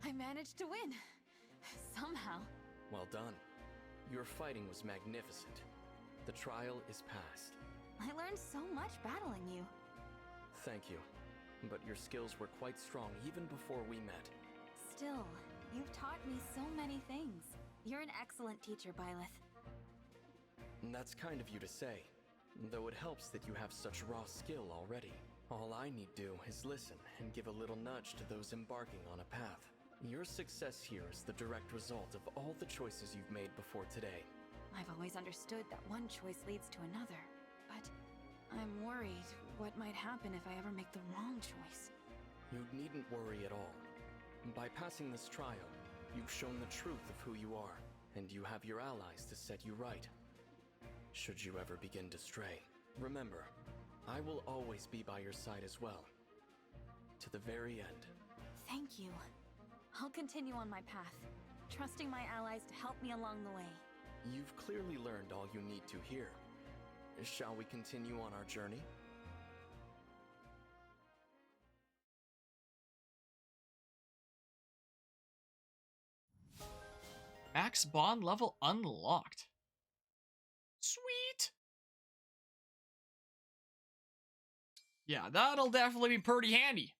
I managed to win. Somehow. Well done. Your fighting was magnificent. The trial is past. I learned so much battling you. Thank you. But your skills were quite strong even before we met. Still, you've taught me so many things. You're an excellent teacher, Byleth. That's kind of you to say, though it helps that you have such raw skill already. All I need do is listen and give a little nudge to those embarking on a path. Your success here is the direct result of all the choices you've made before today. I've always understood that one choice leads to another, but I'm worried what might happen if I ever make the wrong choice. You needn't worry at all. By passing this trial, you've shown the truth of who you are, and you have your allies to set you right. Should you ever begin to stray, remember, I will always be by your side as well. To the very end. Thank you. I'll continue on my path, trusting my allies to help me along the way. You've clearly learned all you need to here. Shall we continue on our journey? Max bond level unlocked. Sweet. Yeah, that'll definitely be pretty handy.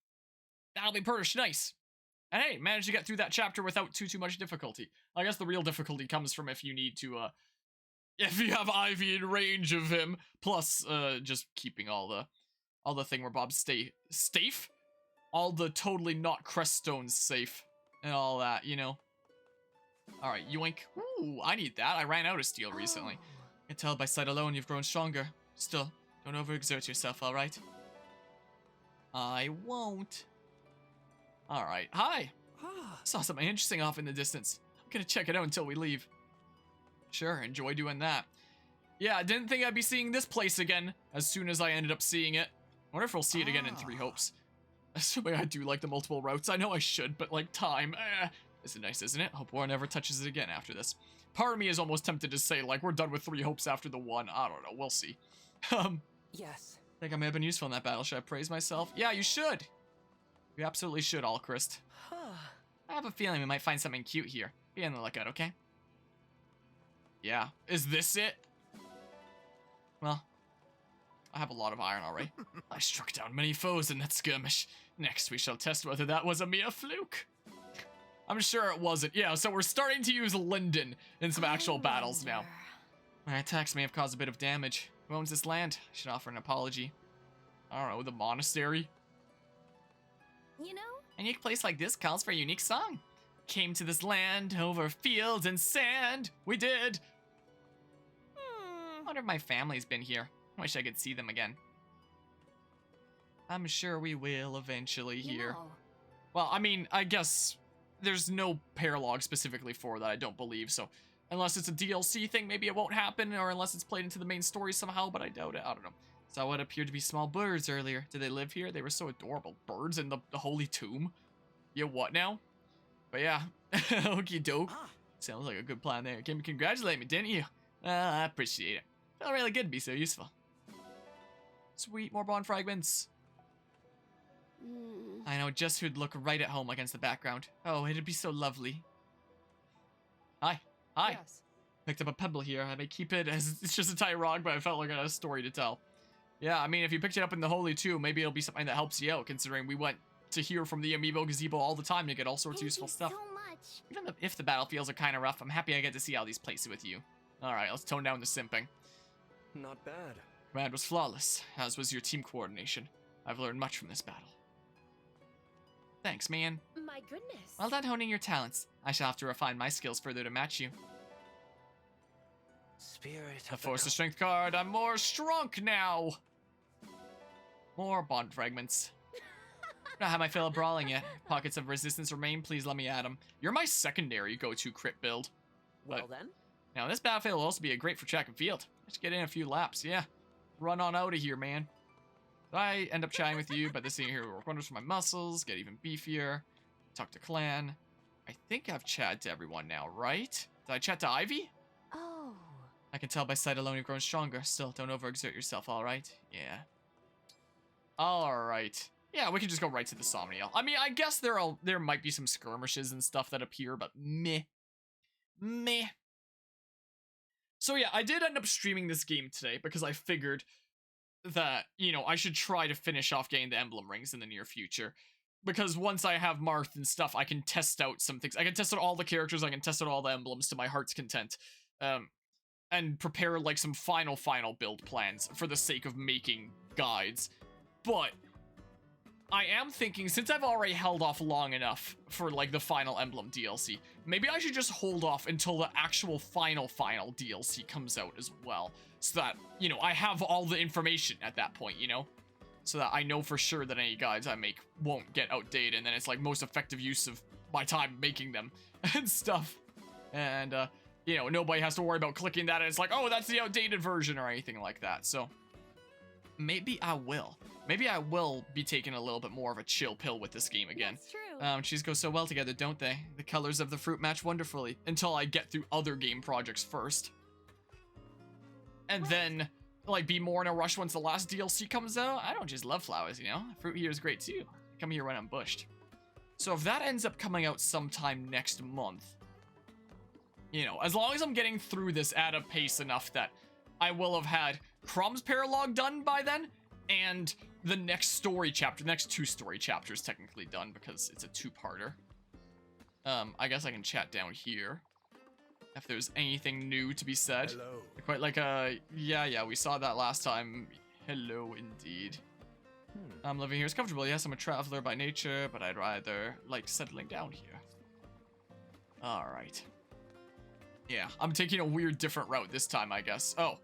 That'll be pretty nice. And hey, managed to get through that chapter without too much difficulty. I guess the real difficulty comes from if you need to, if you have Ivy in range of him, plus, just keeping all the thingamabobs safe? All the totally not creststones safe. And all that, you know. Alright, yoink. Ooh, I need that. I ran out of steel recently. I can tell by sight alone you've grown stronger. Still, don't overexert yourself, alright? I won't. Alright, hi! Saw something interesting off in the distance. I'm gonna check it out until we leave. Sure, enjoy doing that. Yeah, I didn't think I'd be seeing this place again as soon as I ended up seeing it. I wonder if we'll see it again in 3 Hopes. Assuming I do like the multiple routes. I know I should, but like time. This is nice, isn't it? Hope War never touches it again after this. Part of me is almost tempted to say, like, we're done with 3 Hopes after the 1. I don't know, we'll see. Yes. Think I may have been useful in that battle. Should I praise myself? Yeah, you should. You absolutely should, Alchrist. I have a feeling we might find something cute here. Be on the lookout, okay? Yeah. Is this it? Well, I have a lot of iron already. I struck down many foes in that skirmish. Next, we shall test whether that was a mere fluke. I'm sure it wasn't. Yeah, so we're starting to use Linden in some actual battles now. My attacks may have caused a bit of damage. Who owns this land? I should offer an apology. I don't know, the monastery? You know? A unique place like this calls for a unique song. Came to this land over fields and sand. We did. I wonder if my family's been here. I wish I could see them again. I'm sure we will eventually here. Well, I mean, I guess there's no paralog specifically for that, I don't believe, so unless it's a DLC thing, maybe it won't happen, or unless it's played into the main story somehow, but I doubt it. I don't know. Saw what appeared to be small birds earlier. Did they live here? They were so adorable. Birds in the holy tomb? Yeah, what now? But yeah, okie doke. Sounds like a good plan there. Came to congratulate me, didn't you? I appreciate it. Felt really good to be so useful. Sweet, more bond fragments. I know just who'd look right at home against the background. Oh, it'd be so lovely. Hi. Hi. Yes. Picked up a pebble here. I may keep it as it's just a tie rock, but I felt like I had a story to tell. Yeah, I mean, if you picked it up in the Holy Tomb, maybe it'll be something that helps you out, considering we went to hear from the Amiibo Gazebo all the time to get all sorts of useful stuff. So much. Even if the battlefields are kind of rough, I'm happy I get to see all these places with you. Alright, let's tone down the simping. Not bad. Command was flawless, as was your team coordination. I've learned much from this battle. Thanks, man. My goodness. Well done honing your talents. I shall have to refine my skills further to match you. Spirit A force of strength card. I'm more strong now. More bond fragments. Not have my fill of brawling yet. Pockets of resistance remain. Please let me add them. You're my secondary go-to crit build. Well then. Now this battlefield will also be great for track and field. Let's get in a few laps. Yeah. Run on out of here, man. I end up chatting with you, but this thing here will work wonders for my muscles, get even beefier. Talk to clan. I think I've chatted to everyone now, right? Did I chat to Ivy? Oh. I can tell by sight alone you've grown stronger. Still, don't overexert yourself, alright? Yeah. Alright. Yeah, we can just go right to the Somniel. I mean, I guess there might be some skirmishes and stuff that appear, but meh. Meh. So yeah, I did end up streaming this game today because I figured that, you know, I should try to finish off getting the emblem rings in the near future. Because once I have Marth and stuff, I can test out some things. I can test out all the characters, I can test out all the emblems to my heart's content. And prepare, like, some final build plans for the sake of making guides. But I am thinking, since I've already held off long enough for, like, the final Emblem DLC, maybe I should just hold off until the actual final DLC comes out as well. So that, you know, I have all the information at that point, you know? So that I know for sure that any guides I make won't get outdated, and then it's, like, most effective use of my time making them and stuff. And, you know, nobody has to worry about clicking that and it's like, oh, that's the outdated version or anything like that. So maybe I will. Maybe I will be taking a little bit more of a chill pill with this game again. That's true. Cheese go so well together, don't they? The colors of the fruit match wonderfully. Until I get through other game projects first. And then, like, be more in a rush once the last DLC comes out. I don't just love flowers, you know? Fruit here is great too. I come here when I'm bushed. So if that ends up coming out sometime next month, you know, as long as I'm getting through this at a pace enough that I will have had Crumb's Paralog done by then, and the next story chapter, the next 2 story chapters technically done because it's a 2-parter. I guess I can chat down here if there's anything new to be said. Hello. Quite like yeah, we saw that last time. Hello, indeed. I'm living here is comfortable. Yes, I'm a traveler by nature, but I'd rather like settling down here. All right. Yeah, I'm taking a weird different route this time, I guess. Oh,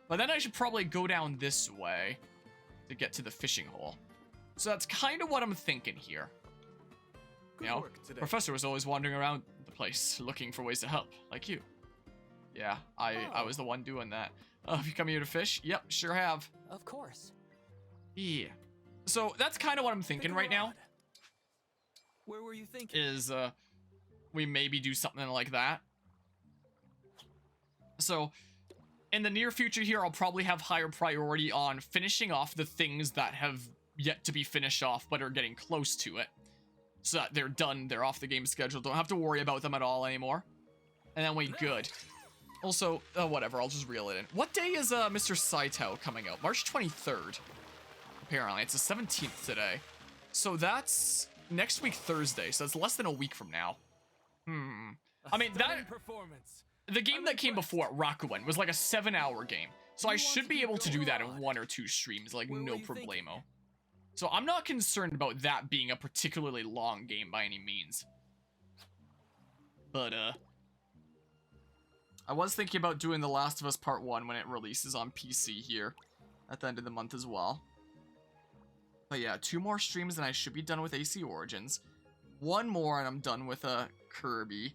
but then I should probably go down this way to get to the fishing hole. So that's kind of what I'm thinking here. You know, Professor was always wandering around the place looking for ways to help, like you. Yeah, I was the one doing that. Have you come here to fish? Yep, sure have. Of course. Yeah. So that's kind of what I'm thinking right now. Where were you thinking? Is we maybe do something like that. So in the near future here, I'll probably have higher priority on finishing off the things that have yet to be finished off but are getting close to it. So that they're done, they're off the game schedule, don't have to worry about them at all anymore. And then we good. Also, whatever, I'll just reel it in. What day is Mr. Saito coming out? March 23rd. Apparently, it's the 17th today. So that's next week Thursday, so that's less than a week from now. I mean, the game that came before, Rakuen, was like a 7-hour game. So I should be able to do that in 1 or 2 streams, like no problemo. So I'm not concerned about that being a particularly long game by any means. But, I was thinking about doing The Last of Us Part 1 when it releases on PC here at the end of the month as well. But yeah, 2 more streams and I should be done with AC Origins. 1 more and I'm done with Kirby.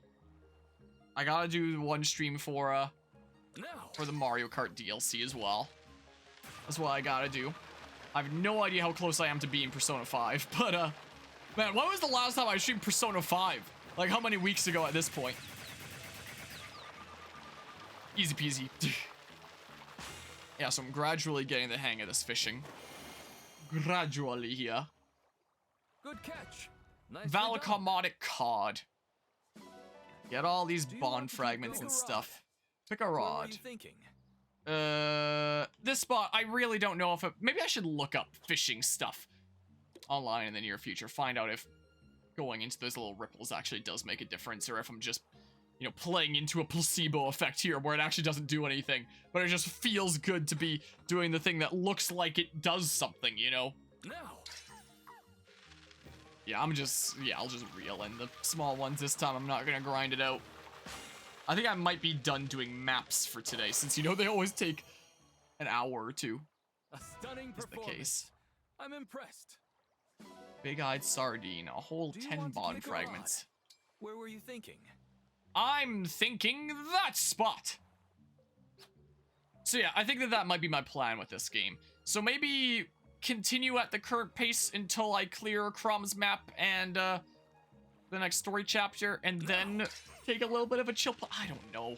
I gotta do 1 stream for the Mario Kart DLC as well. That's what I gotta do. I have no idea how close I am to being Persona 5, but man, when was the last time I streamed Persona 5? Like how many weeks ago at this point? Easy peasy. Yeah, so I'm gradually getting the hang of this fishing. Gradually here. Good catch. Nice. Valacomotic cod. Get all these bond fragments and stuff. Pick a rod. What were you thinking? This spot, I really don't know if maybe I should look up fishing stuff online in the near future. Find out if going into those little ripples actually does make a difference, or if I'm just, you know, playing into a placebo effect here where it actually doesn't do anything, but it just feels good to be doing the thing that looks like it does something, you know? No. Yeah, I'll just reel in the small ones this time. I'm not gonna grind it out. I think I might be done doing maps for today, since, you know, they always take an hour or 2. A stunning performance. The case. I'm impressed. Big-eyed sardine, a whole 10 bond fragments. Where were you thinking? I'm thinking that spot. So yeah, I think that might be my plan with this game. So maybe continue at the current pace until I clear Crumb's map and the next story chapter, and then take a little bit of a chill. I don't know.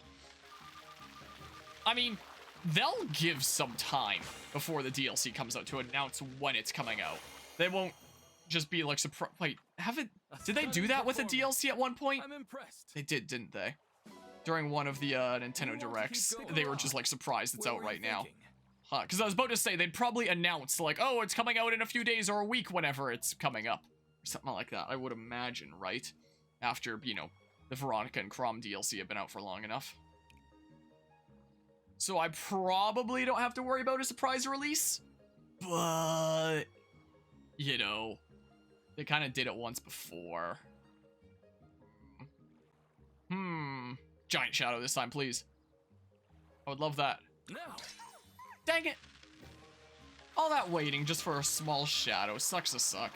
I mean, they'll give some time before the DLC comes out to announce when it's coming out. They won't just be like surprised. Wait, did they do that with a DLC at one point? I'm impressed. They did, didn't they? During one of the Nintendo Directs, they were just like surprised it's out right now. Huh, because I was about to say they'd probably announce like, oh, it's coming out in a few days or a week whenever it's coming up. Or something like that, I would imagine, right? After, you know, the Veronica and Chrom DLC have been out for long enough. So I probably don't have to worry about a surprise release. But, you know, they kind of did it once before. Giant shadow this time, please. I would love that. Now. Dang it! All that waiting just for a small shadow sucks to suck.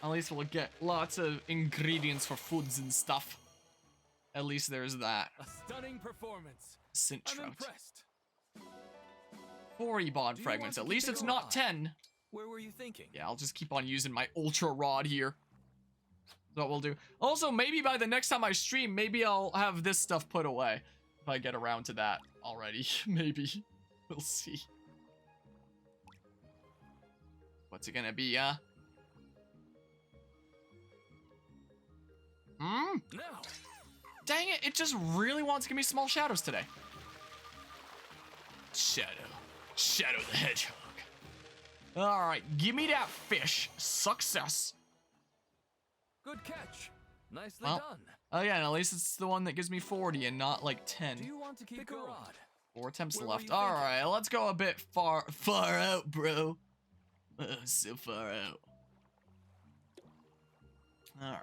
At least we'll get lots of ingredients for foods and stuff. At least there's that. A stunning performance. Scent I'm trout. impressed. 40 bond Do you fragments. want At to least keep it's it not on? 10. Where were you thinking? Yeah, I'll just keep on using my ultra rod here. That's what we'll do. Also, maybe by the next time I stream, maybe I'll have this stuff put away. If I get around to that already. Maybe. We'll see. What's it gonna be, Now. Dang it, it just really wants to give me small shadows today. Shadow the Hedgehog. Alright, give me that fish. Success. Good catch. Nicely Well, done. Oh yeah, and at least it's the one that gives me 40 and not like 10. Do you want to keep going? 4 attempts Where were left. you thinking? Alright, let's go a bit far out, bro. So far out. Alright.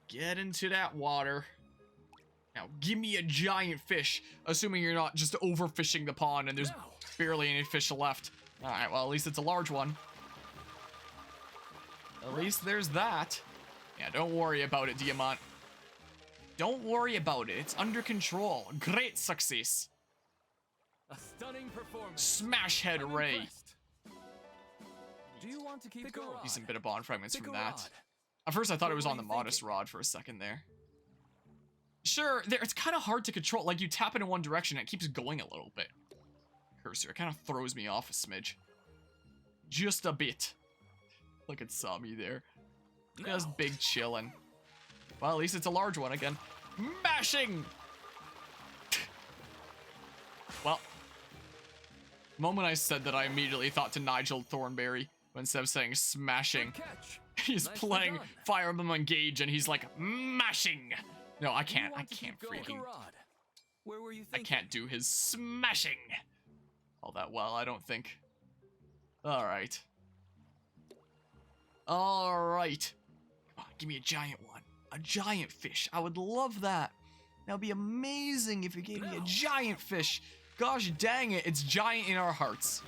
Get into that water. Now, give me a giant fish. Assuming you're not just overfishing the pond and there's Now. barely any fish left. Alright, well, at least it's a large one. At least there's that. Yeah, don't worry about it, Diamant. Don't worry about it. It's under control. Great success. A stunning performance. Smash head I'm ray. impressed. Do you want to keep going? Decent bit of bond fragments Pick from a that. rod. At first, I thought What it was were on the you modest thinking? rod for a second there. Sure, it's kind of hard to control. Like, you tap it in one direction, and it keeps going a little bit. Cursor, it kind of throws me off a smidge. Just a bit. Look at Sami there. Just Now. big chillin'. Well, at least it's a large one again. Mashing! Well, the moment I said that, I immediately thought to Nigel Thornberry instead of saying smashing. Good catch. He's Nicely playing done. Fire Emblem Engage and he's like mashing. No, I Do you can't. I want to can't keep going? freaking. Pick a rod. Where were you I thinking? can't do his smashing all that well, I don't think. All right. All right. Come on, give me a giant one. A giant fish. I would love that. That'd be amazing if you gave me a No. giant fish. Gosh dang it, it's giant in our hearts.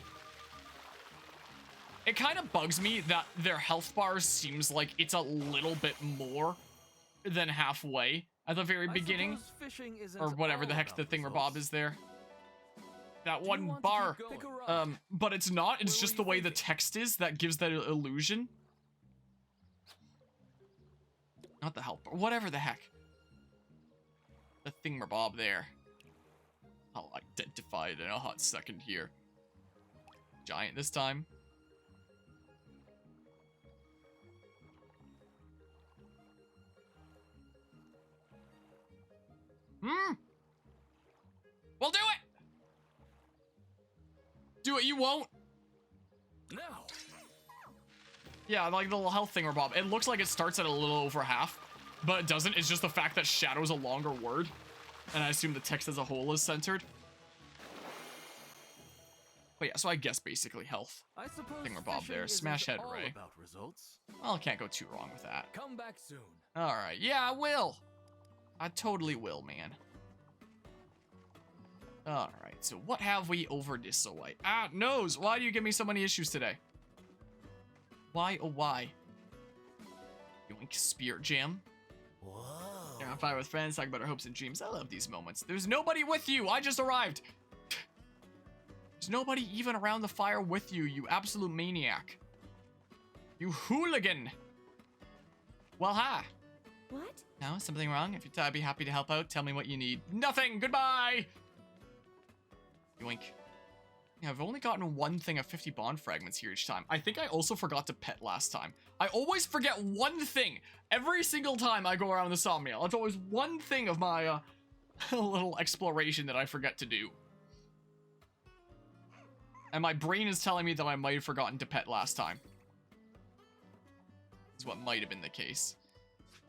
It kind of bugs me that their health bar seems like it's a little bit more than halfway at the very I beginning. suppose fishing isn't Or whatever the all heck the about thingamabob results. is there. That Do you one want to bar. keep going? Pick a rod. But it's not. It's Where just were the you way the thinking? text is that gives that illusion. Not the health bar. Whatever the heck. The thingamabob there. I'll identify it in a hot second here. Giant this time. We'll do it! Do it, you won't. Now. Yeah, like the little health thingamabob. It looks like it starts at a little over half, but it doesn't. It's just the fact that shadow's a longer word. And I assume the text as a whole is centered. But yeah, so I guess basically health. I suppose Thingamabob fishing there. isn't Smash head all ray. about results. Well, I can't go too wrong with that. Come back soon. Alright, yeah, I will. I totally will, man. Alright, so what have we over this away? Ah, nose! Why do you give me so many issues today? Why, oh why? Yoink, Spirit Jam. Whoa. Yeah, I'm fine with friends, talking about our hopes and dreams. I love these moments. There's nobody with you! I just arrived! There's nobody even around the fire with you, you absolute maniac. You hooligan! Well, hi. What? No, something wrong? If I'd be happy to help out, tell me what you need. Nothing! Goodbye! Yoink. Yeah, I've only gotten one thing of 50 bond fragments here each time. I think I also forgot to pet last time. I always forget one thing every single time I go around the sawmill. It's always one thing of my little exploration that I forget to do. And my brain is telling me that I might have forgotten to pet last time. Is what might have been the case.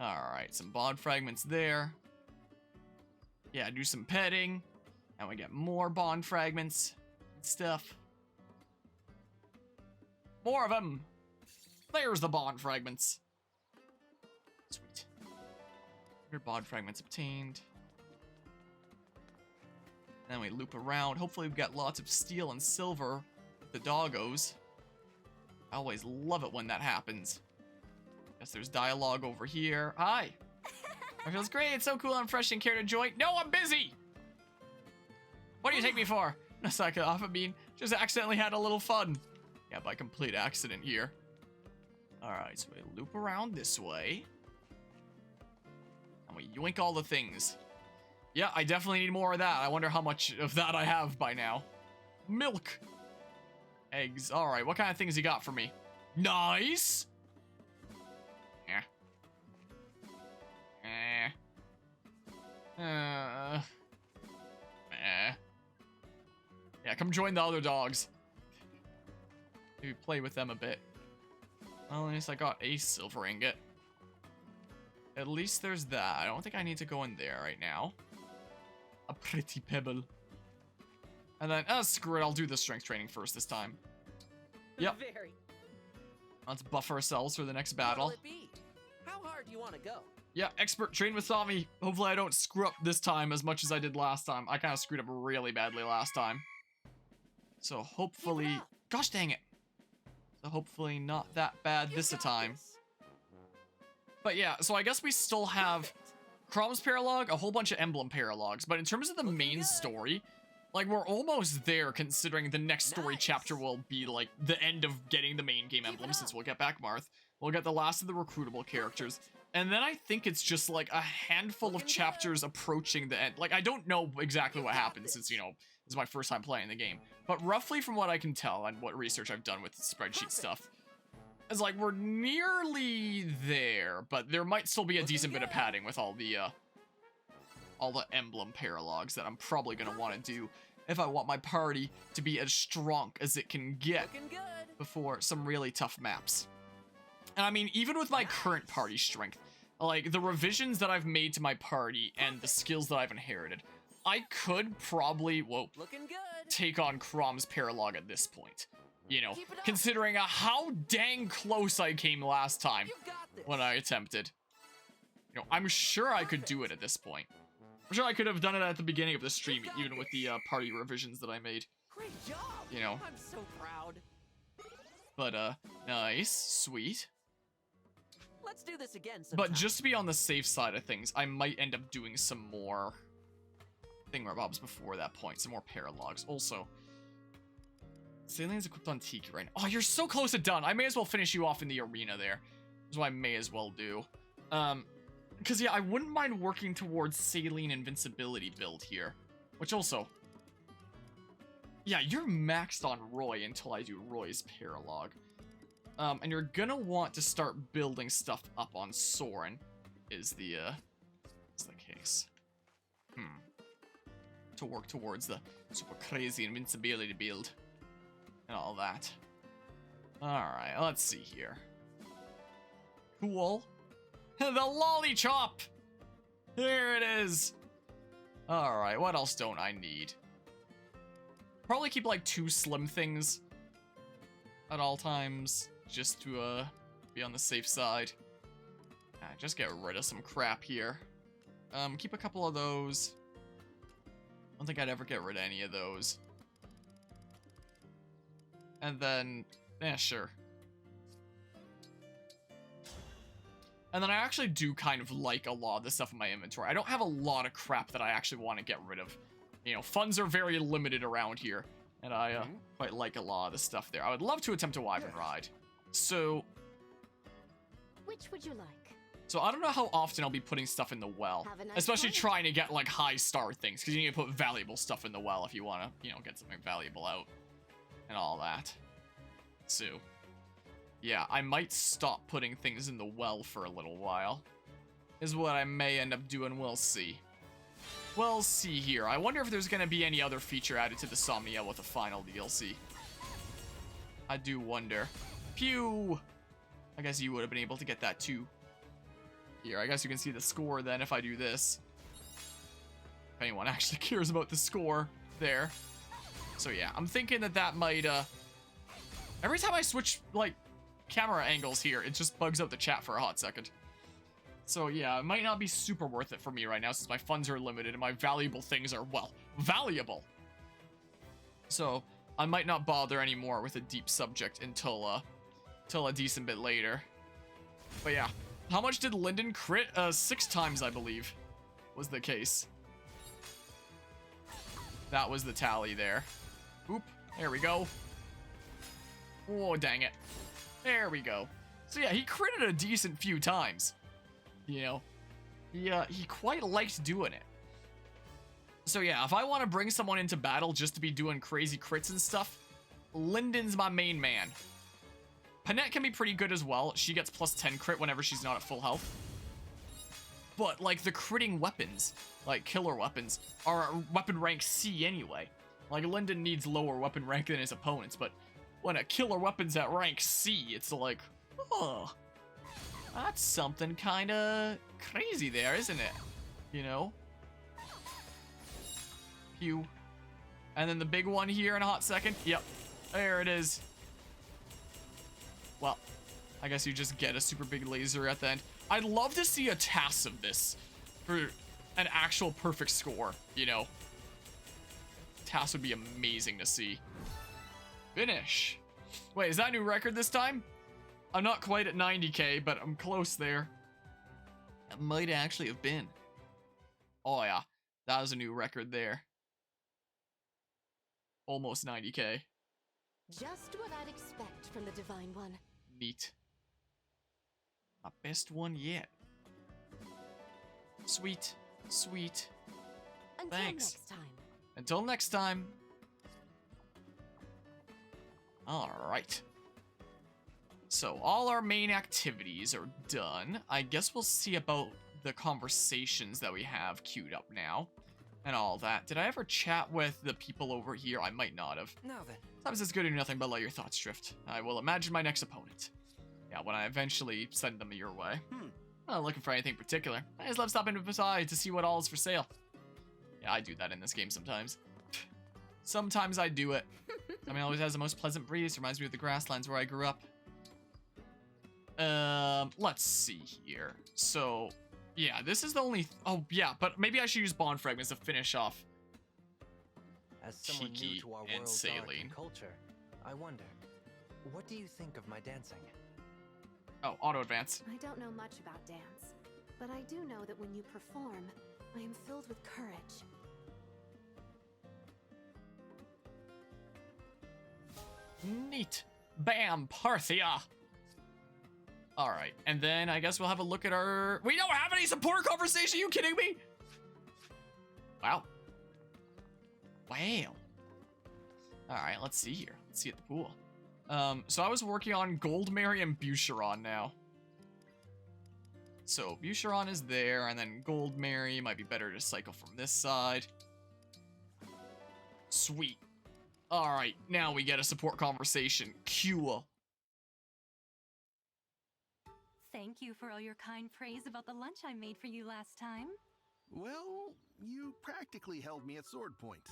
Alright, some bond fragments there. Yeah, do some petting. And we get more bond fragments and stuff. More of them. There's the bond fragments. Sweet. 100 bond fragments obtained. Then we loop around. Hopefully we've got lots of steel and silver with the doggos. I always love it when that happens. Guess there's dialogue over here. Hi. It feels great. It's so cool. I'm fresh and care to join. No, I'm busy. What do you take me for? No, suck it off. I mean, just accidentally had a little fun. Yeah, by complete accident here. Alright, so we loop around this way. And we yoink all the things. Yeah, I definitely need more of that. I wonder how much of that I have by now. Milk. Eggs. Alright, what kind of things you got for me? Nice. Yeah, come join the other dogs. Maybe play with them a bit. Well, at least I got a silver ingot. At least there's that. I don't think I need to go in there right now. A pretty pebble. And then, screw it, I'll do the strength training first this time. Yep. Very. Let's buff ourselves for the next battle. What'll it be? How hard do you want to go? Yeah, expert, train with Sami. Hopefully I don't screw up this time as much as I did last time. I kind of screwed up really badly last time. So hopefully... Gosh dang it. So hopefully not that bad this time. But yeah, so I guess we still have Crom's Paralog, a whole bunch of Emblem Paralogs. But in terms of the main story, like, we're almost there, considering the next story chapter will be, like, the end of getting the main game emblem, since we'll get back Marth. We'll get the last of the recruitable characters. And then I think it's just, like, a handful of chapters approaching the end. Like, I don't know exactly what happens, since, you know, this is my first time playing the game. But roughly from what I can tell, and what research I've done with spreadsheet stuff, is, like, we're nearly there, but there might still be a decent bit of padding with all the Emblem Paralogs that I'm probably gonna want to do if I want my party to be as strong as it can get before some really tough maps. And I mean, even with my current party strength, like, the revisions that I've made to my party and the skills that I've inherited, I could probably, take on Crom's Paralog at this point. You know, considering how dang close I came last time when I attempted. You know, I'm sure I could do it at this point. I'm sure I could have done it at the beginning of the stream, even with the party revisions that I made. Great job. You know. I'm so proud. But, nice. Sweet. Let's do this again sometime. But just to be on the safe side of things, I might end up doing some more thingamabobs before that point. Some more paralogs. Also, Saline's equipped on Tiki right now. Oh, you're so close to done. I may as well finish you off in the arena there. That's what I may as well do. Because, yeah, I wouldn't mind working towards Saline Invincibility build here. Which also... Yeah, you're maxed on Roy until I do Roy's Paralog. And you're gonna want to start building stuff up on Soren, is the case. To work towards the super crazy invincibility build. And all that. Alright, let's see here. Cool. The Lollychop! Here it is! Alright, what else don't I need? Probably keep, like, 2 slim things at all times, just to, be on the safe side. Just get rid of some crap here. Keep a couple of those. I don't think I'd ever get rid of any of those. And then, sure. And then I actually do kind of like a lot of the stuff in my inventory. I don't have a lot of crap that I actually want to get rid of. You know, funds are very limited around here. And I quite like a lot of the stuff there. I would love to attempt a Wyvern ride. So... Which would you like? So I don't know how often I'll be putting stuff in the well. Nice especially time. trying to get, like, high star things. Because you need to put valuable stuff in the well if you want to, you know, get something valuable out. and all that. So, yeah, I might stop putting things in the well for a little while. Is what I may end up doing, we'll see. We'll see here. I wonder if there's going to be any other feature added to the Somnia with a final DLC. I do wonder. Pew! I guess you would have been able to get that too. Here, I guess you can see the score then if I do this. If anyone actually cares about the score there. So yeah, I'm thinking that might, every time I switch, like, camera angles here, it just bugs out the chat for a hot second. So yeah, it might not be super worth it for me right now since my funds are limited and my valuable things are, well, valuable. So I might not bother anymore with a deep subject until a decent bit later. But yeah, how much did Lyndon crit? 6 times, I believe, was the case. That was the tally there. Oop, there we go. Oh, dang it. There we go. So yeah, he critted a decent few times. You know, he quite liked doing it. So yeah, if I want to bring someone into battle just to be doing crazy crits and stuff, Lyndon's my main man. Panette can be pretty good as well. She gets plus 10 crit whenever she's not at full health. But like the critting weapons, like killer weapons, are weapon rank C anyway. Like Lyndon needs lower weapon rank than his opponents, but when a killer weapon's at rank C, it's like, oh, that's something kind of crazy there, isn't it? You know? Pew. And then the big one here in a hot second. Yep. There it is. Well, I guess you just get a super big laser at the end. I'd love to see a TAS of this for an actual perfect score, you know? TAS would be amazing to see. Finish. Wait, is that a new record this time? I'm not quite at 90k, but I'm close there. It might actually have been. Oh yeah, that was a new record there. Almost 90k. Just what I'd expect from the Divine One. Neat. My best one yet. Sweet, sweet. Until Thanks. next time. Until next time. Alright. So, all our main activities are done. I guess we'll see about the conversations that we have queued up now. And all that. Did I ever chat with the people over here? I might not have. Now then. Sometimes it's good to do nothing but let your thoughts drift. I will imagine my next opponent. Yeah, when I eventually send them your way. I'm not looking for anything particular. I just love stopping beside to see what all is for sale. Yeah, I do that in this game sometimes. Sometimes I do it. I mean, it always has the most pleasant breeze. Reminds me of the grasslands where I grew up. Let's see here. So, yeah, this is the only... oh, yeah, but maybe I should use bond fragments to finish off As someone Cheeky new to our and world's art saline. and culture, I wonder, what do you think of my dancing? Oh, auto advance. I don't know much about dance, but I do know that when you perform, I am filled with courage. Neat. Bam, Parthia. Alright, and then I guess we'll have a look at our... we don't have any support conversation, you kidding me? Wow. Wow. Alright, let's see here. Let's see at the pool. So I was working on Goldmary and Boucheron now. So Boucheron is there, and then Goldmary might be better to cycle from this side. Sweet. Alright, now we get a support conversation. Cue. Thank you for all your kind praise about the lunch I made for you last time. Well, you practically held me at sword point.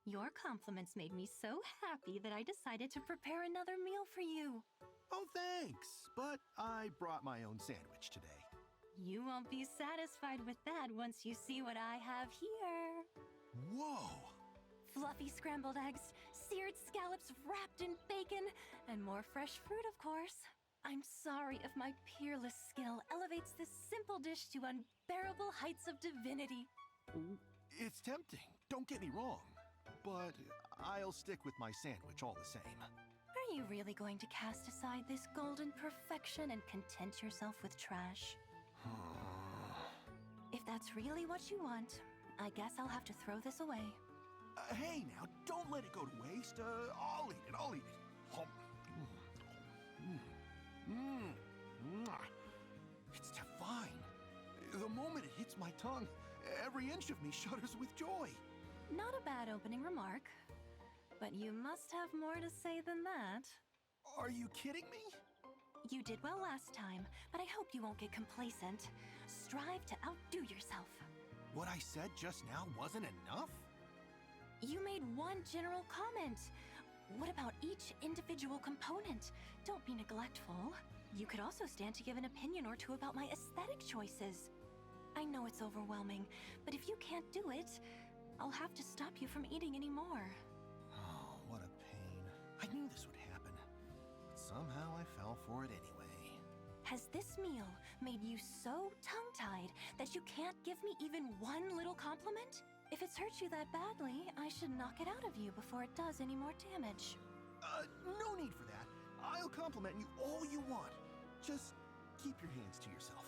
Your compliments made me so happy that I decided to prepare another meal for you. Oh, thanks. But I brought my own sandwich today. You won't be satisfied with that once you see what I have here. Whoa! Fluffy scrambled eggs, seared scallops wrapped in bacon, and more fresh fruit, of course. I'm sorry if my peerless skill elevates this simple dish to unbearable heights of divinity. It's tempting, don't get me wrong. But I'll stick with my sandwich all the same. Are you really going to cast aside this golden perfection and content yourself with trash? If that's really what you want, I guess I'll have to throw this away. Hey, now, don't let it go to waste. I'll eat it. I'll eat it. Hum. It's divine. The moment it hits my tongue, every inch of me shudders with joy. Not a bad opening remark. But you must have more to say than that. Are you kidding me? You did well last time, but I hope you won't get complacent. Strive to outdo yourself. What I said just now wasn't enough? You made one general comment. What about each individual component? Don't be neglectful. You could also stand to give an opinion or two about my aesthetic choices. I know it's overwhelming, but if you can't do it, I'll have to stop you from eating anymore. Oh, what a pain. I knew this would happen, but somehow I fell for it anyway. Has this meal made you so tongue-tied that you can't give me even one little compliment? If it's hurt you that badly, I should knock it out of you before it does any more damage. No need for that. I'll compliment you all you want. Just keep your hands to yourself.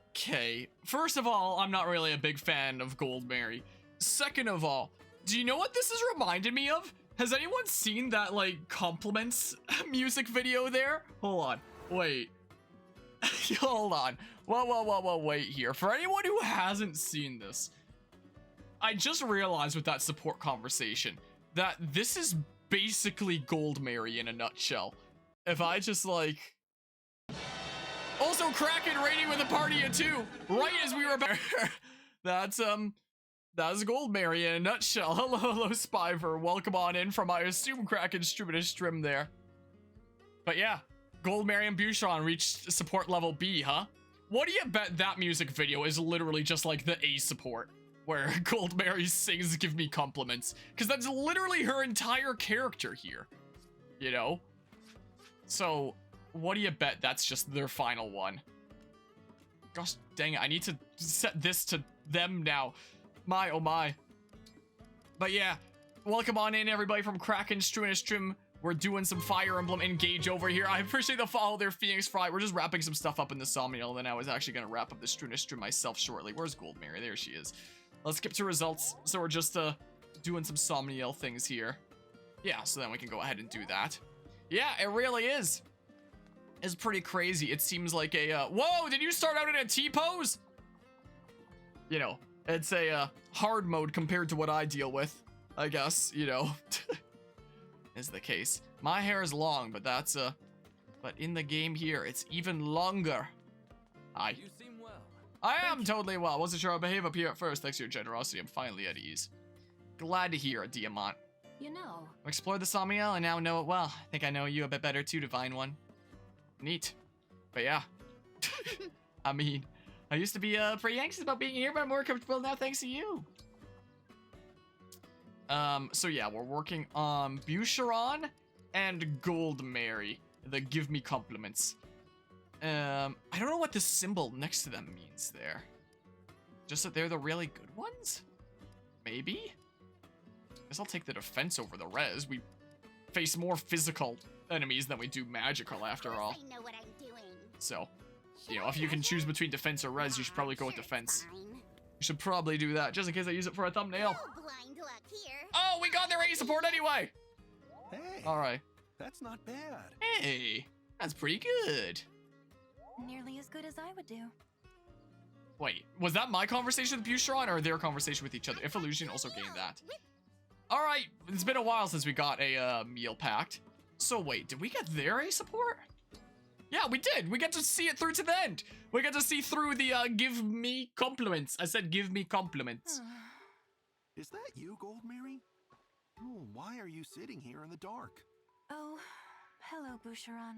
Okay, first of all, I'm not really a big fan of Goldmary. Second of all, do you know what this has reminded me of? Has anyone seen that, like, compliments music video there? Hold on, wait. Hold on. Whoa, wait here. For anyone who hasn't seen this, I just realized with that support conversation that this is basically Goldmary in a nutshell. If I just, like... Also, Kraken raiding with a party of 2, right as we were back. That's Goldmary in a nutshell. Hello, Spyver. Welcome on in from, I assume, Kraken's stream there. But yeah, Goldmary and Boucheron reached support level B, huh? What do you bet that music video is literally just like the A support, where Goldmary sings "Give Me Compliments," because that's literally her entire character here, you know? So, what do you bet that's just their final one? Gosh dang it, I need to set this to them now. My, oh my. But yeah, welcome on in everybody from Kraken stream. We're doing some Fire Emblem Engage over here. I appreciate the follow there, Phoenix Fry. We're just wrapping some stuff up in the Somniel, and then I was actually going to wrap up the stream myself shortly. Where's Goldmary? There she is. Let's skip to results. So we're just doing some Somniel things here. Yeah, so then we can go ahead and do that. Yeah, it really is. It's pretty crazy. It seems like a, whoa, did you start out in a T-pose? You know, it's a hard mode compared to what I deal with, I guess, you know, is the case. My hair is long, but that's, but in the game here, it's even longer. Hi. You seem well. I am totally well. Wasn't sure I'd behave up here at first. Thanks to your generosity, I'm finally at ease. Glad to hear it, Diamant. You know. Explored the Somniel and now know it well. I think I know you a bit better too, Divine One. Neat. But yeah. I mean, I used to be pretty anxious about being here, but I'm more comfortable now thanks to you. So yeah, we're working on Boucheron and Goldmary, the Give Me Compliments. I don't know what the symbol next to them means there. Just that they're the really good ones? Maybe? Guess I'll take the defense over the res. We face more physical enemies than we do magical after all. I know what I'm doing. So, you know, if you can choose between defense or res, you should probably go with defense. You should probably do that, just in case I use it for a thumbnail. No blind luck here. Oh, we got their A support anyway! Hey, Alright. that's not bad. Hey, that's pretty good. Nearly as good as I would do. Wait, was that my conversation with Boucheron or their conversation with each other? If Illusion also gained that. Alright, it's been a while since we got a meal pact. So wait, did we get their A support? Yeah, we did. We get to see it through to the end. We get to see through the give me compliments. I said give me compliments. Is that you, Goldmary? Oh, why are you sitting here in the dark? Oh, hello, Boucheron.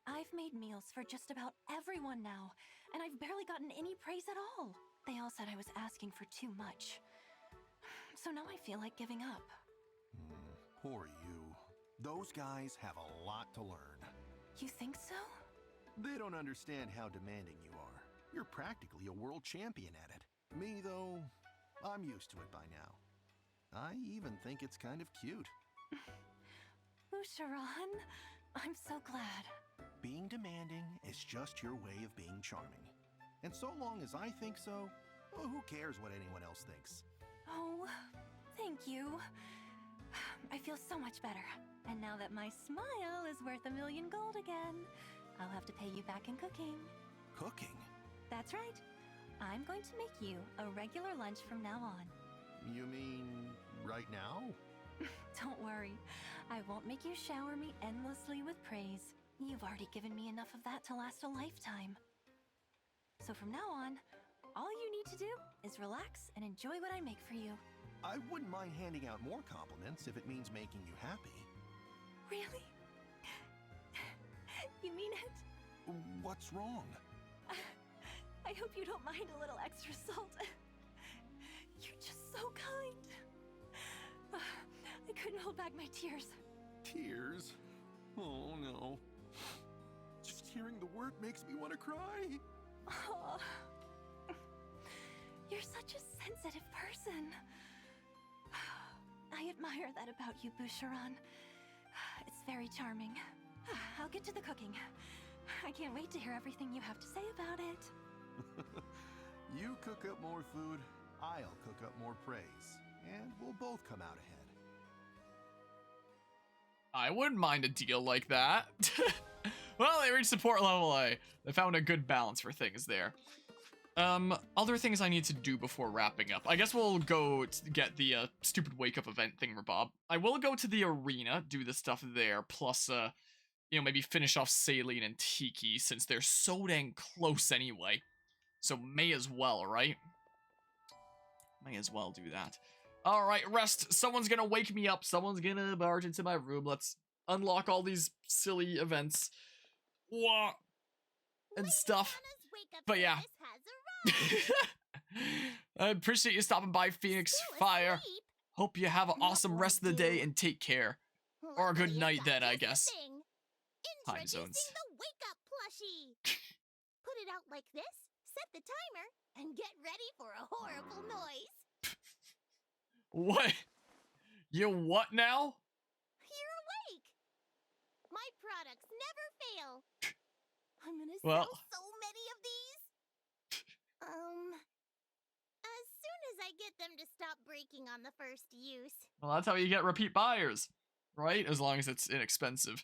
I've made meals for just about everyone now, and I've barely gotten any praise at all. They all said I was asking for too much. So now I feel like giving up. Poor you. Those guys have a lot to learn. You think so? They don't understand how demanding you are. You're practically a world champion at it. Me, though, I'm used to it by now. I even think it's kind of cute. Boucheron, I'm so glad. Being demanding is just your way of being charming. And so long as I think so, well, who cares what anyone else thinks? Oh, thank you. I feel so much better. And now that my smile is worth 1,000,000 gold again, I'll have to pay you back in cooking. Cooking? That's right. I'm going to make you a regular lunch from now on. You mean right now? Don't worry. I won't make you shower me endlessly with praise. You've already given me enough of that to last a lifetime. So from now on, all you need to do is relax and enjoy what I make for you. I wouldn't mind handing out more compliments if it means making you happy. Really? You mean it? What's wrong? I hope you don't mind a little extra salt. You're just so kind. I couldn't hold back my tears. Tears? Oh no. Just hearing the word makes me want to cry. Oh, you're such a sensitive person. I admire that about you, Boucheron. It's very charming. I'll get to the cooking. I can't wait to hear everything you have to say about it. You cook up more food, I'll cook up more praise, and we'll both come out ahead. I wouldn't mind a deal like that. Well, they reached support level A. They found a good balance for things there. Other things I need to do before wrapping up. I guess we'll go get the stupid wake-up event thingamabob. I will go to the arena, do the stuff there, plus, you know, maybe finish off Saline and Tiki, since they're so dang close anyway. So may as well, right? May as well do that. Alright, rest. Someone's gonna wake me up. Someone's gonna barge into my room. Let's unlock all these silly events. Wah! And stuff. But yeah. I appreciate you stopping by, Phoenix Fire. Hope you have an awesome rest of the day and take care. Or a good night then, I guess. Time zones. The wake-up plushie. Put it out like this, set the timer, and get ready for a horrible noise. What? You what now? You're awake. My products never fail. I'm gonna Well, sell so many of these. As soon as I get them to stop breaking on the first use. well, that's how you get repeat buyers, right? As long as it's inexpensive.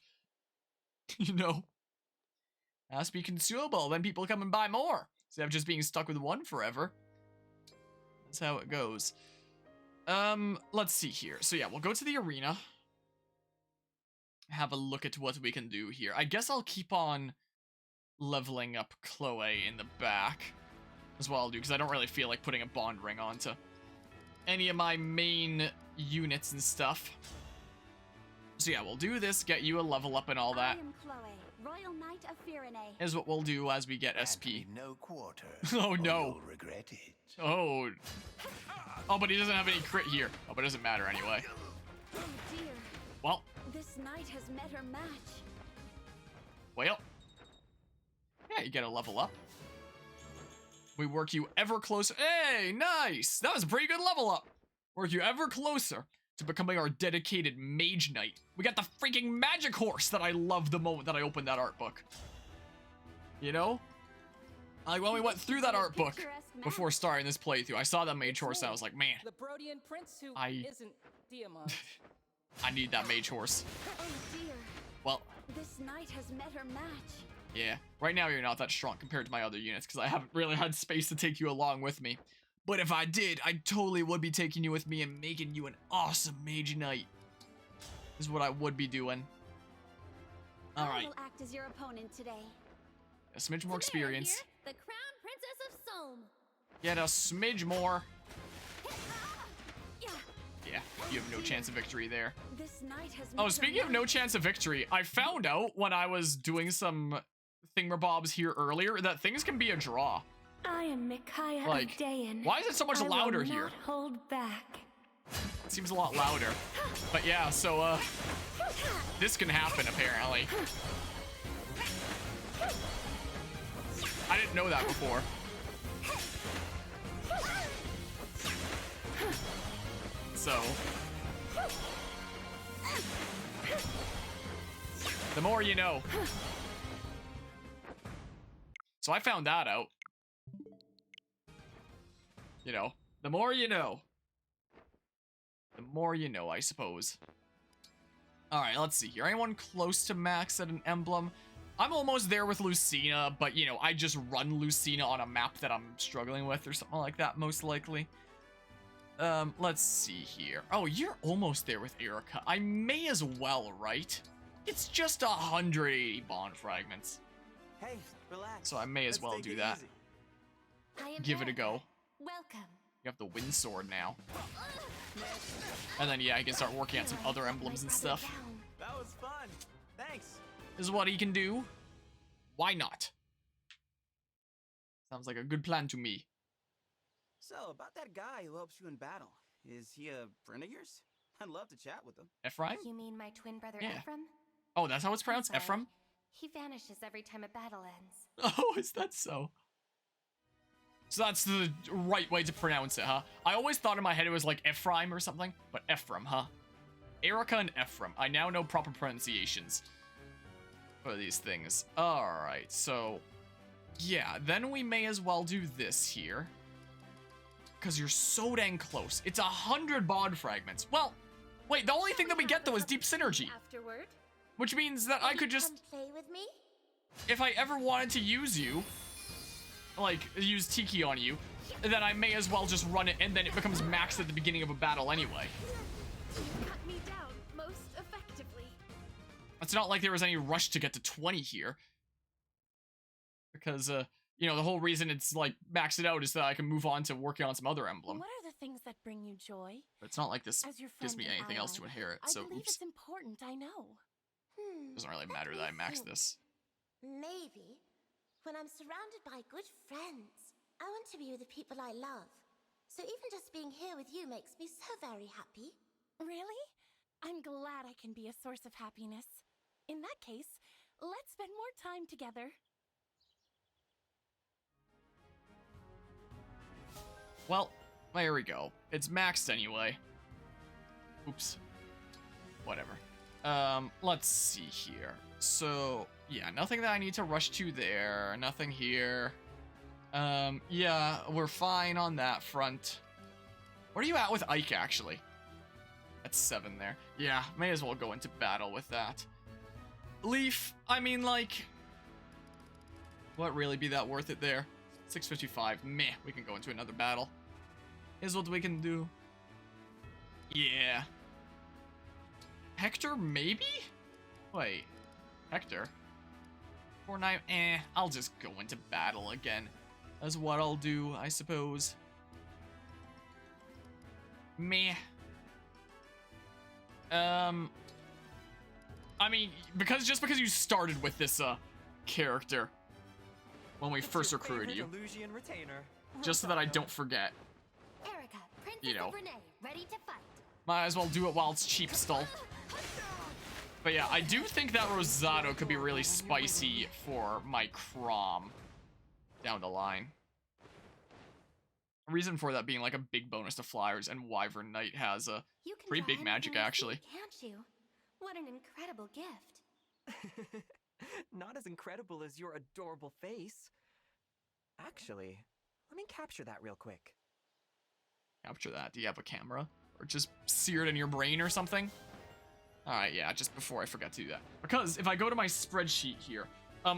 You know? It has to be consumable, then people come and buy more. Instead of just being stuck with one forever. That's how it goes. Let's see here. So yeah, we'll go to the arena. Have a look at what we can do here. I guess I'll keep on leveling up Chloe in the back. As well, I'll do, because I don't really feel like putting a bond ring onto any of my main units and stuff. So yeah, we'll do this, get you a level up and all that. I am Chloe, Royal Knight of Firene. Is what we'll do as we get SP. No quarter. Oh no. You'll regret it. Oh. Oh, but he doesn't have any crit here. Oh, but it doesn't matter anyway. Oh dear. Well. This knight has met her match. Well. Yeah, you get a level up. We work you ever closer. Hey, nice. That was a pretty good level up. Work you ever closer to becoming our dedicated mage knight. We got the freaking magic horse that I loved the moment that I opened that art book. You know? Like when we went through that art book before starting this playthrough, I saw that mage horse and I was like, man, the Brodian prince who isn't Diamond. I need that mage horse. Oh dear. Well, this knight has met her match. Yeah, right now you're not that strong compared to my other units because I haven't really had space to take you along with me. But if I did, I totally would be taking you with me and making you an awesome mage knight. This is what I would be doing. Alright. I will act as your opponent today. A smidge more experience. Here, the Crown Princess of Somme. Get a smidge more. Yeah, you have no chance of victory there. This knight has Oh, speaking of no chance of victory, I found out when I was doing some thingamabobs here earlier that things can be a draw. I am Micaiah Like, of Dayan. why is it so much louder here? Not hold back. It seems a lot louder. But yeah, so, this can happen, apparently. I didn't know that before. So, the more you know. So I found that out. You know, the more you know. The more you know, I suppose. Alright, let's see here. Anyone close to max at an emblem? I'm almost there with Lucina, but, you know, I just run Lucina on a map that I'm struggling with or something like that, most likely. Let's see here. Oh, you're almost there with Erica. I may as well, right? It's just 180 bond fragments. Hey, relax. So I may as well do that. Give it a go. Welcome. You have the wind sword now. And then, yeah, I can start working on some other emblems and stuff. That was fun. Thanks. This is what he can do. Why not? Sounds like a good plan to me. So, about that guy who helps you in battle. Is he a friend of yours? I'd love to chat with him. Ephraim? You mean my twin brother Yeah. Ephraim? Oh, that's how it's pronounced? I'm sorry. Ephraim? He vanishes every time a battle ends. Oh, is that so? So that's the right way to pronounce it, huh? I always thought in my head it was like Ephraim or something, but Ephraim, huh? Erica and Ephraim. I now know proper pronunciations for these things. Alright, so... yeah, then we may as well do this here. Because you're so dang close. It's 100 bond fragments. Well, wait, the only thing that we get, though, is deep synergy. Afterward, Which means that I could just... come play with me? if I ever wanted to use you... like, use Tiki on you, then I may as well just run it, and then it becomes maxed at the beginning of a battle anyway. You cut me down most effectively. It's not like there was any rush to get to 20 here. Because, you know, the whole reason it's, like, maxed it out is that I can move on to working on some other emblem. What are the things that bring you joy? But it's not like this As your gives friend me and anything else to ally, inherit, I so believe oops. it's important, I know. Doesn't really matter that I maxed this. Maybe. When I'm surrounded by good friends, I want to be with the people I love. So even just being here with you makes me so very happy. Really? I'm glad I can be a source of happiness. In that case, let's spend more time together. Well, there we go. It's maxed anyway. Oops. Whatever. Let's see here. So, yeah, nothing that I need to rush to there. Nothing here. Yeah, we're fine on that front. Where are you at with Ike, actually? That's 7 there. Yeah, may as well go into battle with that. Leaf, I mean, like... will it really be that worth it there? 655, meh, we can go into another battle. Is what we can do. Yeah. Hector, maybe? Wait. Hector? 4-9, I'll just go into battle again. That's what I'll do, I suppose. Meh. I mean, just because you started with this, character when we first recruited you. Just so that I don't forget. Erica, Princess You know. of Renee, ready to fight. Might as well do it while it's cheap still. But yeah, I do think that Rosado could be really spicy for my Crom down the line. A reason for that being like a big bonus to Flyers, and Wyvern Knight has a You can pretty draw big magic, anything you actually. see, can't you? What an incredible gift. Not as incredible as your adorable face. Actually, let me capture that real quick. Capture that. Do you have a camera? Or just sear it in your brain or something? Alright, yeah, just before I forget to do that. Because if I go to my spreadsheet here,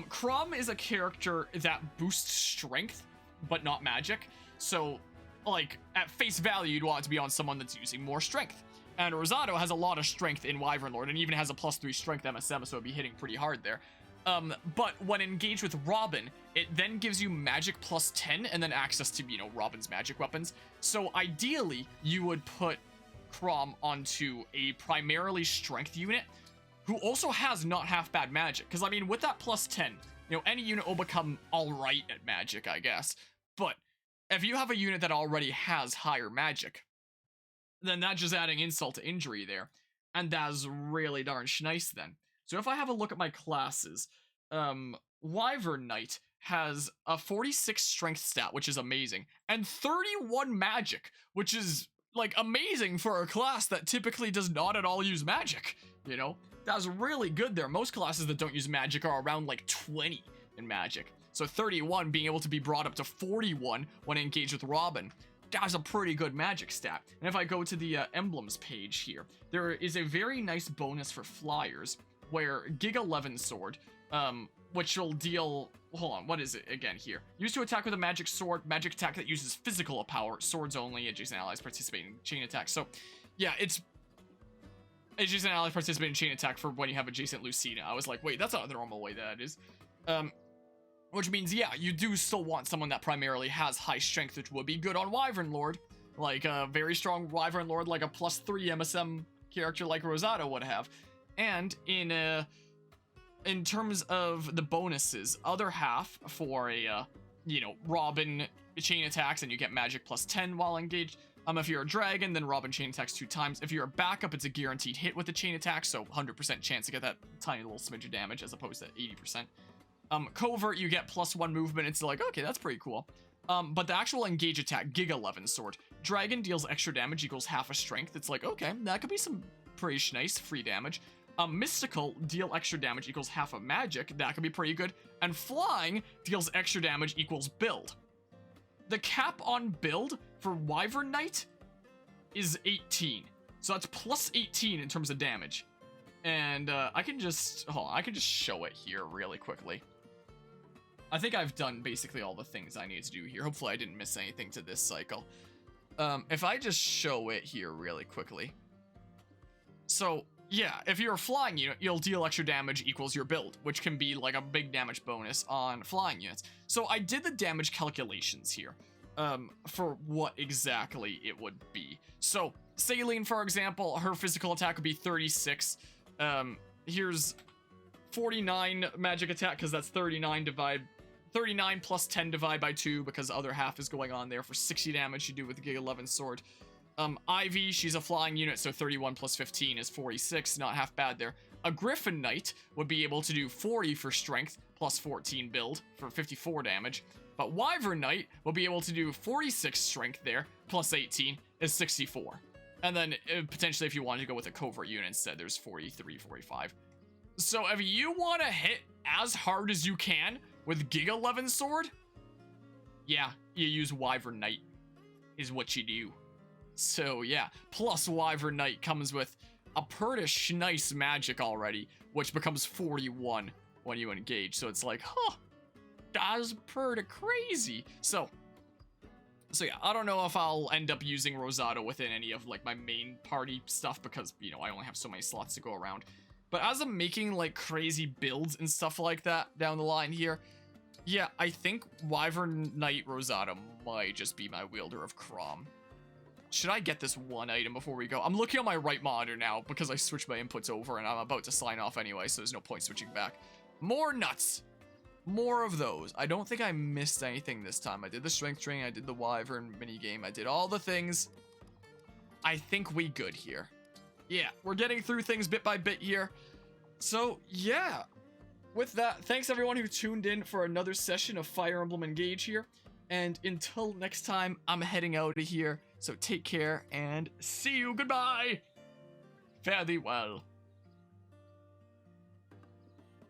Crom is a character that boosts strength, but not magic. So, like, at face value, you'd want it to be on someone that's using more strength. And Rosado has a lot of strength in Wyvern Lord, and even has a +3 strength MSM, so it'd be hitting pretty hard there. But when engaged with Robin, it then gives you magic +10, and then access to, you know, Robin's magic weapons. So ideally, you would put Crom onto a primarily strength unit, who also has not half bad magic. Because, I mean, with that +10, you know, any unit will become alright at magic, I guess. But if you have a unit that already has higher magic, then that's just adding insult to injury there. And that's really darn nice then. So if I have a look at my classes, Wyvern Knight has a 46 strength stat, which is amazing, and 31 magic, which is, like, amazing for a class that typically does not at all use magic, you know? That's really good there. Most classes that don't use magic are around, like, 20 in magic. So 31 being able to be brought up to 41 when engaged with Robin. that's a pretty good magic stat. And if I go to the emblems page here, there is a very nice bonus for flyers where Giga 11 Sword, which will deal, hold on, what is it again here? Used to attack with a magic sword, magic attack that uses physical power, swords only, adjacent allies participate in chain attacks. So yeah, it's adjacent allies participate in chain attack for when you have adjacent Lucina. I was like, wait, that's not the normal way that is. Which means, yeah, you do still want someone that primarily has high strength, which would be good on Wyvern Lord. Like a very strong Wyvern Lord, like a +3 MSM character like Rosado would have. And in terms of the bonuses, other half for a, Robin chain attacks and you get magic +10 while engaged. If you're a dragon, then Robin chain attacks 2 times. If you're a backup, it's a guaranteed hit with the chain attack, so 100% chance to get that tiny little smidge of damage as opposed to 80%. Covert, you get +1 movement. It's like, okay, that's pretty cool. But the actual engage attack, Giga 11 Sword, Dragon deals extra damage equals half a strength. It's like, okay, that could be some pretty nice free damage. Mystical, deal extra damage equals half a magic. That could be pretty good. And Flying deals extra damage equals build. The cap on build for Wyvern Knight is 18. So that's +18 in terms of damage. And I can just show it here really quickly. I think I've done basically all the things I need to do here. Hopefully I didn't miss anything to this cycle. If I just show it here really quickly. So, yeah, if you're a flying unit, you'll deal extra damage equals your build, which can be like a big damage bonus on flying units. So I did the damage calculations here for what exactly it would be. So, Saline, for example, her physical attack would be 36. Here's 49 magic attack, because that's 39 plus 10 divide by 2, because the other half is going on there for 60 damage you do with the Giga 11 Sword. Ivy, she's a flying unit, so 31 plus 15 is 46, not half bad there. A Griffin Knight would be able to do 40 for strength, plus 14 build, for 54 damage. But Wyvern Knight will be able to do 46 strength there, plus 18 is 64. And then, potentially, if you wanted to go with a covert unit instead, there's 43, 45. So if you want to hit as hard as you can with Giga 11 Sword, yeah, you use Wyvern Knight, is what you do. So yeah, plus Wyvern Knight comes with a pretty nice magic already, which becomes 41 when you engage. So it's like, huh, that's pretty crazy. So yeah, I don't know if I'll end up using Rosado within any of like my main party stuff because, I only have so many slots to go around. But as I'm making like crazy builds and stuff like that down the line here, yeah, I think Wyvern Knight Rosado might just be my wielder of Crom. Should I get this one item before we go? I'm looking on my right monitor now because I switched my inputs over and I'm about to sign off anyway, so there's no point switching back. More nuts. More of those. I don't think I missed anything this time. I did the strength training, I did the Wyvern minigame, I did all the things. I think we good here. Yeah, we're getting through things bit by bit here. So, yeah. With that, thanks everyone who tuned in for another session of Fire Emblem Engage here. And until next time, I'm heading out of here. So take care and see you. Goodbye. Fare thee well.